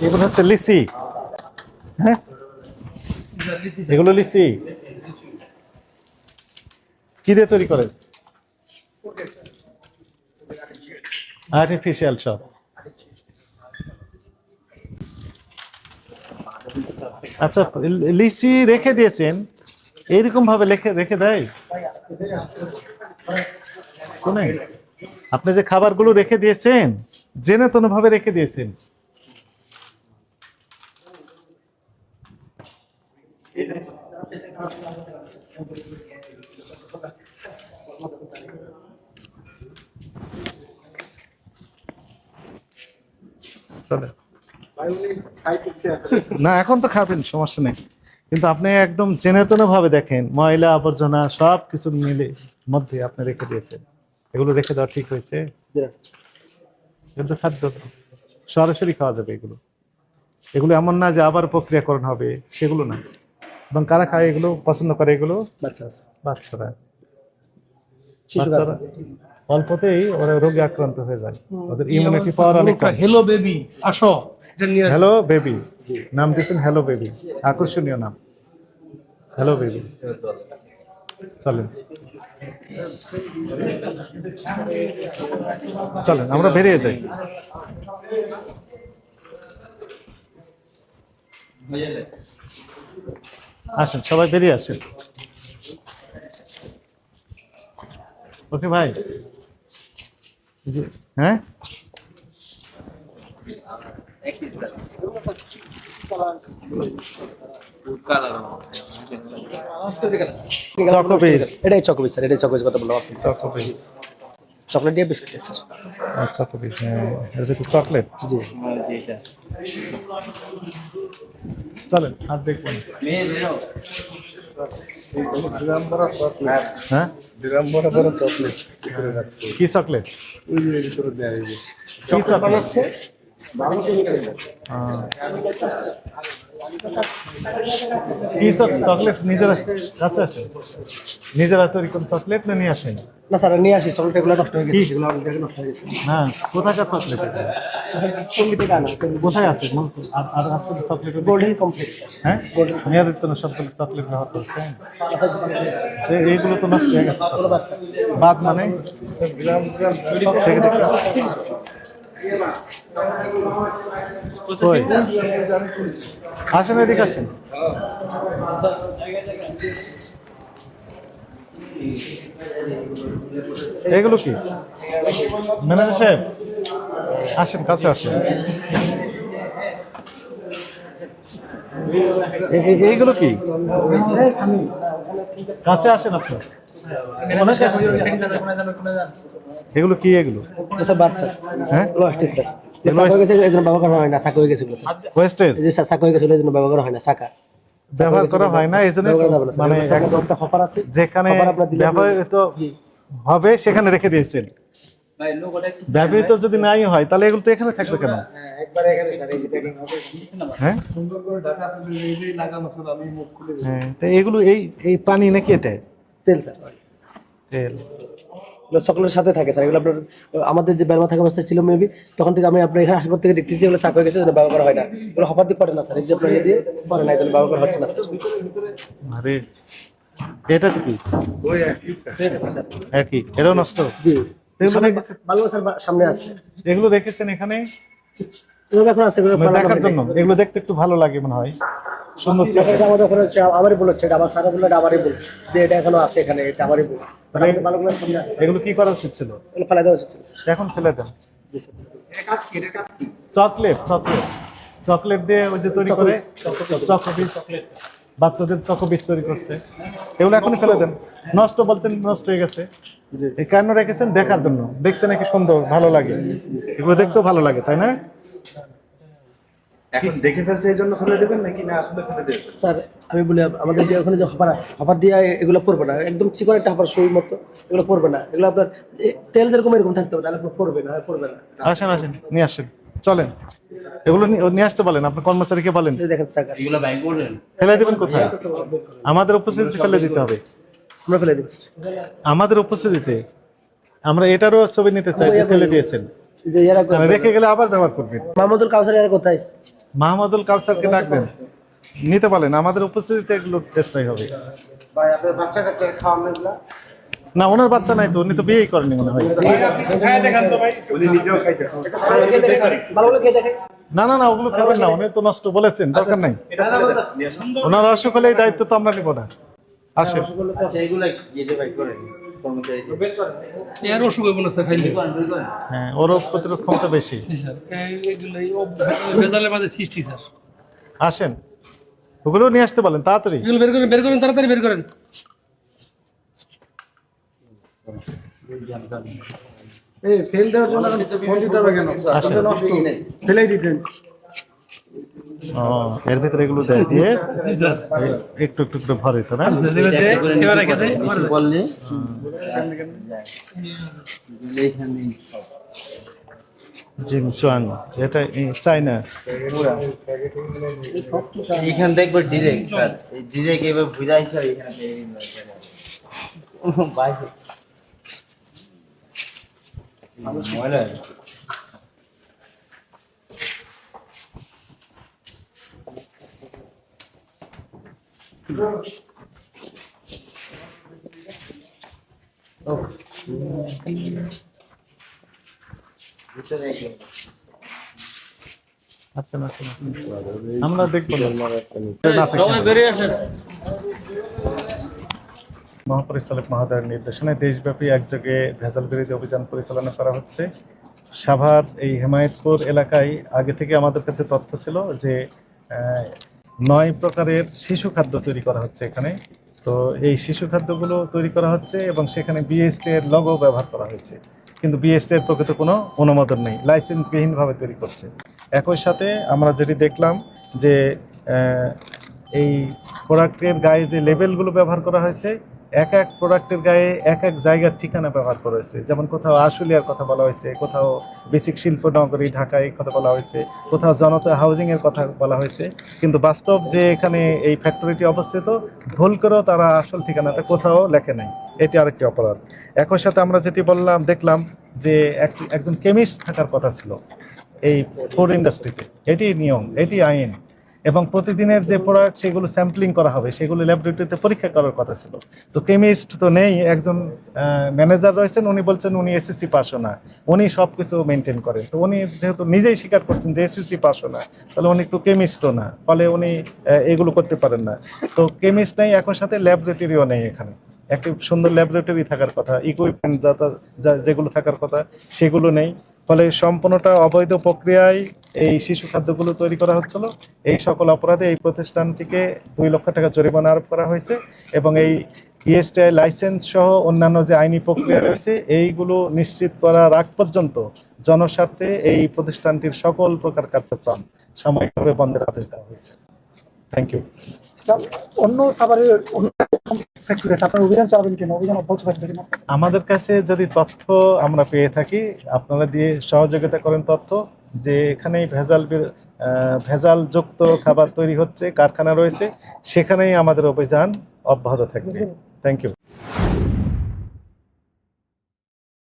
এগুলো হচ্ছে লিচি। হ্যাঁ, এগুলো লিচি কি দিয়ে তৈরি করেন? আর্টিফিশিয়াল সব। আচ্ছা, লিচি রেখে দিয়েছেন, এইরকম ভাবে রেখে রেখে দেয় শুনে? আপনি যে খাবারগুলো রেখে দিয়েছেন জেনে তেনে ভাবে রেখে দিয়েছেন। চলে না, এখন তো খাবেন, সমস্যা নেই, কিন্তু আপনি একদম জেনে তেনে ভাবে দেখেন, ময়লা আবর্জনা সব কিছু মিলে মধ্যে আপনি রেখে দিয়েছেন। এগুলো রেখে দেওয়া ঠিক হয়েছে? এগুলো তো খাদ্য, সরাসরি খাওয়া যাবে এগুলো। এগুলো এমন না যে আবার প্রক্রিয়াকরণ হবে, সেগুলো না। এবং কারা খায় এগুলো, পছন্দ করে এগুলো? বাচ্চারা। বাচ্চারা অল্পতেই ওরা রোগে আক্রান্ত হয়ে যায়, ওদের ইমিউনিটি পাওয়ার অনেক কম। হ্যালো বেবি, আসো। হ্যালো বেবি নাম দিয়েছেন, হ্যালো বেবি, আকর্ষণীয় নাম, হ্যালো বেবি। চলেন চলেন আমরা বেরিয়ে যাই। আসেন, সবাই বেরিয়ে আসেন। ওকে ভাই, জি হ্যাঁ, চকোপিস। এটাই চকোপিস স্যার, এটাই চকোপিস কথা বললাম আপনি। চকোপিস, চকলেট দিয়ে বিস্কুট স্যার। চকোপিস, হ্যাঁ, এর ভিতরে চকলেট। জি চলেন আর দেখবেন। হ্যাঁ, কি চকলেট? কি চকলেট হচ্ছে? কি চকলেট নিজেরা কাছে আসে, নিজেরা তৈরি করে চকলেট না নিয়ে আসেন? না স্যার, নিয়ে আসি চকলেট, এগুলো নষ্ট হয়ে গেছে, এগুলো অলরেডি নষ্ট হয়ে গেছে। না, কোথাকার চকলেট? টঙ্গী থেকে আনা। কোথায় আছে? আর আর আছে চকলেট? Golden complex. হ্যাঁ, মেয়াদের তো সবগুলো চকলেট ব্যবহার করছেন, এইগুলো তো নষ্ট হয়ে গেছে। বাদ মানে দেখে দেখে আসেন, এদিকে আসেন। এগুলো কি ম্যানেজার সাহেব? আসেন, কাছে আসেন। এইগুলো কি? কাছে আসেন আপনার, এগুলো কি? এগুলো স্যার বাচ্চা, হ্যাঁ, ওয়েস্টেজ স্যার। চাকা হয়ে গেছে, এই জন্য ব্যবহার করা হয় না, চাকা হয়ে গেছে এগুলো স্যার। ওয়েস্টেজ এই যে চাকা হয়ে গেছে, এই জন্য ব্যবহার করা হয় না, চাকা ব্যবহার করা হয় না, এই জন্য মানে একটা হপার আছে, যেখানে হপার আপনার দিলে ব্যবহৃত জি হবে সেখানে রেখে দিয়েছেন। ব্যবহৃত যদি নাই হয় তাহলে এগুলো তো এখানে থাকবে কেন? হ্যাঁ, হ্যাঁ, তো এগুলো এই এই পানি নাকি এটা তেল স্যার, তেল? এগুলো চকলেটের সাথে থাকে স্যার। এগুলো আপনার আমাদের যে বেলমা থাকা অবস্থায় ছিল মেবি, তখন থেকে আমি আপনার এখানে আসার পর থেকে দেখতেছি এগুলো চাক হয়ে গেছে, এগুলো ব্যবহার করা হয় না। এগুলো হপার দিয়ে পড়ে না স্যার, এই যে আপনার ইয়ে দিয়ে পড়ে না, এগুলো ব্যবহার করা হচ্ছে না স্যার। আরে এটা তো কি? স্যার একই, এটাও নষ্ট? জি, এগুলো রেখেছেন? ভালো স্যার, সামনে আছে, এগুলো রেখেছেন এখানে এগুলো এখন আছে, এগুলো মানে দেখার জন্য? এগুলো দেখতে একটু ভালো লাগে মনে হয়, সুন্দর চেহারা। এটা আমাদের ওখানে হচ্ছে, আমারই বলেছে এটা, আমার স্যার বললো এটা আমারই বল, যে এটা এখনো আছে এখানে, এটা আমারই বল। তাহলে ভালো করে সামনে আছে, এগুলো কি করা উচিত ছিল? এগুলো ফেলে দেওয়া উচিত ছিল। এখন ফেলে দেন। জি স্যার। চকলেট, চকলেট, চকলেট দিয়ে ওই যে তৈরি করে চকোবিস, বাচ্চাদের চকোবিস তৈরি করছে, এগুলো এখন ফেলে দেন। নষ্ট বলছেন, নষ্ট হয়ে গেছে। এই কেন রেখেছেন? দেখার জন্য, দেখতে নাকি সুন্দর, ভালো লাগে, এগুলো দেখতেও ভালো লাগে, তাই না? এখন দেখে ফেলছে এই জন্য ফেলে দেবেন নাকি না আসলে ফেলে দেবেন? স্যার আমি বলি, আমাদের যে ওখানে যে হপার, হপার দিয়ে এগুলো পড়বে না, একদম চিকন একটা হপার, সুই মতো, এগুলো পড়বে না। এগুলো আপনার তেল যেরকম এরকম থাকতে হবে, তাহলে পড়বে না, পড়বে না। আসেন আসেন, নিয়ে আসেন, চলেন। এগুলো নিয়ে আসতে বলেন, আপনার কর্মচারীকে বলেন। এই দেখেন চাকা, এগুলো ব্যাগ বলেন। ফেলে দেবেন কোথায়? আমাদের উপস্থিতিতে ফেলে দিতে হবে, আমরা ফেলে দিচ্ছি। আমাদের উপস্থিতিতে। আমরা এটারও ছবি নিতে চাই যে ফেলে দিয়েছেন, যে এরা কারণ রেখে গেলে আবার ব্যবহার করবেন। মাহমুদুল কাউসার এরা কোথায়? মাহমুদুল কাউসারকে ডাকবেন, নিতে পারেন, আমাদের উপস্থিতিতে এগুলো টেস্টই হবে। ভাই আপনার বাচ্চা কাচ্চা খাওয়ানো এগুলা না, ওনার বাচ্চা নাই তো, উনি তো বিয়েই করেনি মনে হয়। উনি নিজেও খাইছে। ভালো করে খেয়ে দেখে না না না, ওগুলো খাবেন না, উনি তো নষ্ট বলেছেন, দরকার নাই। ওনার অসুখ হলে এই দায়িত্ব তো আমরা নিব না। আসেন। এর অসুখ হইব না স্যার খাইলে। হ্যাঁ, ওর রোগ প্রতিরোধ ক্ষমতা বেশি। জি স্যার, এইগুলাই ভেজালের মাঝে সৃষ্টি স্যার। আসেন, ওগুলো নিয়ে আসতে বলেন তাড়াতাড়ি। এগুলো বের করেন তাড়াতাড়ি বের করেন। এই ফেল দেওয়ার জন্য ফোন দিতে হবে কেন? আসেন। নষ্ট ফেলেই দিতেন। ও, এর ভিতরে এগুলো দিয়ে জি স্যার। একটু একটু করে ভরে তো না। এবার রেখে দেয়, এবার বললে জিনচুয়াং, এটা চায়না। এখান থেকে একবার ডিরেক্ট স্যার, এই ডিরেক্ট এবার বুঝাইছে এখান থেকে বাইরে ময়লা ভিতরে এসে আচ্ছা না, আমরা দেখবো না। সবাই বেরিয়ে আসেন। মহাপরিচালক মহোদয়ের নির্দেশনায় দেশব্যাপী একযোগে ভেজাল বিরোধী অভিযান পরিচালনা করা হচ্ছে। সাভার এই হেমায়েতপুর এলাকায় আগে থেকে আমাদের কাছে তথ্য ছিল যে 9 প্রকারের শিশু খাদ্য তৈরি করা হচ্ছে এখানে। তো এই শিশু খাদ্যগুলো তৈরি করা হচ্ছে এবং সেখানে বিএসটি এর লোগো ব্যবহার করা হয়েছে, কিন্তু বিএসটি এর প্রকৃত কোনো অনুমোদন নেই, লাইসেন্সবিহীনভাবে তৈরি করছে। একই সাথে আমরা যেটি দেখলাম যে এই প্রোডাক্টের গায়ে যে লেবেলগুলো ব্যবহার করা হয়েছে, এক এক প্রোডাক্টের গায়ে এক এক জায়গার ঠিকানা ব্যবহার করা হয়েছে। যেমন কোথাও আশুলিয়ার কথা বলা হয়েছে, কোথাও বেসিক শিল্পনগরী ঢাকায় কথা বলা হয়েছে, কোথাও জনতা হাউজিংয়ের কথা বলা হয়েছে, কিন্তু বাস্তব যে এখানে এই ফ্যাক্টরিটি অবস্থিত, ভুল করেও তারা আসল ঠিকানাটা কোথাও লেখে নাই। এটি আরেকটি অপরাধ। একই সাথে আমরা যেটি দেখলাম যে একজন কেমিস্ট থাকার কথা ছিল এই ফুড ইন্ডাস্ট্রিতে, এটি নিয়ম, এটি আইন, এবং প্রতিদিনের যে প্রোডাক্ট সেগুলো স্যাম্পলিং করা হবে, সেগুলো ল্যাবরেটরিতে পরীক্ষা করার কথা ছিল। তো কেমিস্ট তো নেই, একজন ম্যানেজার রয়েছেন, উনি বলছেন উনি এসএসসি পাসও না, উনি সব কিছু মেনটেন করেন। তো উনি যেহেতু নিজেই স্বীকার করছেন যে এসএসসি পাসও না, তাহলে উনি তো কেমিস্টও না, ফলে উনি এগুলো করতে পারেন না। তো কেমিস্ট নেই, একই সাথে ল্যাবরেটরিও নেই এখানে। একটি সুন্দর ল্যাবরেটরি থাকার কথা, ইকুইপমেন্ট যেগুলো থাকার কথা সেগুলো নেই, ফলে সম্পূর্ণটা অবৈধ প্রক্রিয়ায় এই শিশু খাদ্যগুলো তৈরি করা হচ্ছিল। এই সকল অপরাধে এই প্রতিষ্ঠানটিকে 2 লক্ষ টাকা জরিমানা আরোপ করা হয়েছে এবং এই ইএসটিআই লাইসেন্স সহ অন্যান্য যে আইনি প্রক্রিয়া রয়েছে এইগুলো নিশ্চিত করার আগ পর্যন্ত জনস্বার্থে এই প্রতিষ্ঠানটির সকল প্রকার কার্যক্রম সাময়িকভাবে বন্ধের আদেশ দেওয়া হয়েছে। Thank you. অন্য সাভারের ফ্যাক্টরি আপনার অভিযান চালাবেন কেন? অভিযান অব্যাহত থাকবে কিনা? আমাদের কাছে যদি তথ্য আমরা পেয়ে থাকি, আপনারা দিয়ে সহযোগিতা করেন তথ্য যে এখানে ভেজাল যুক্ত খাবার তৈরি হচ্ছে, কারখানা রয়েছে, সেখানেই আমাদের অভিযান অব্যাহত থাকবে। Thank you.